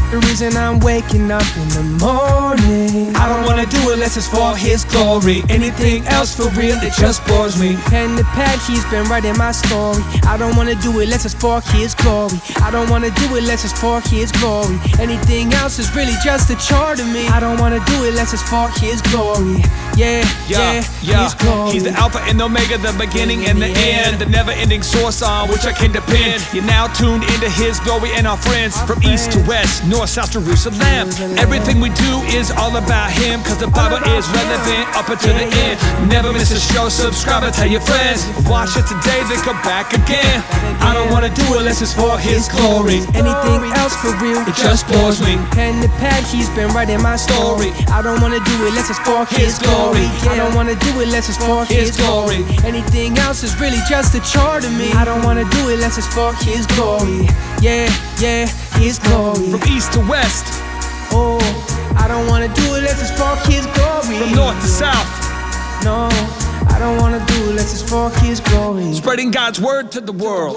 The reason I'm waking up in the morning. I don't wanna do it unless it's for His glory. Anything else for real, it just bores me. Pen to pad, He's been writing my story. I don't wanna do it unless it's for His glory. I don't wanna do it unless it's for His glory. Anything else is really just a chore to me. I don't wanna do it unless it's for His glory. Yeah, His glory. He's the Alpha and Omega, the beginning and the end, the never-ending source on which I can depend. You're now tuned into His glory and our friends from east to west, north, south, Jerusalem. Everything we do is all about Him, cause the Bible is relevant up until the end. Never miss a show, subscribe and tell your friends. Watch it today, then come back again. I don't wanna do it unless it's for His glory. Anything else for real, it just bores me. Pen to pad, He's been writing my story. I don't wanna do it unless it's for His glory. I don't wanna do it unless it's for His glory. Anything else is really just a chore to me. I don't wanna do it unless it's for His glory. Yeah, His glory. From east to west, oh, I don't wanna do it unless it's for His glory. from north to south, no, I don't wanna do it unless it's for His glory. spreading God's word to the world.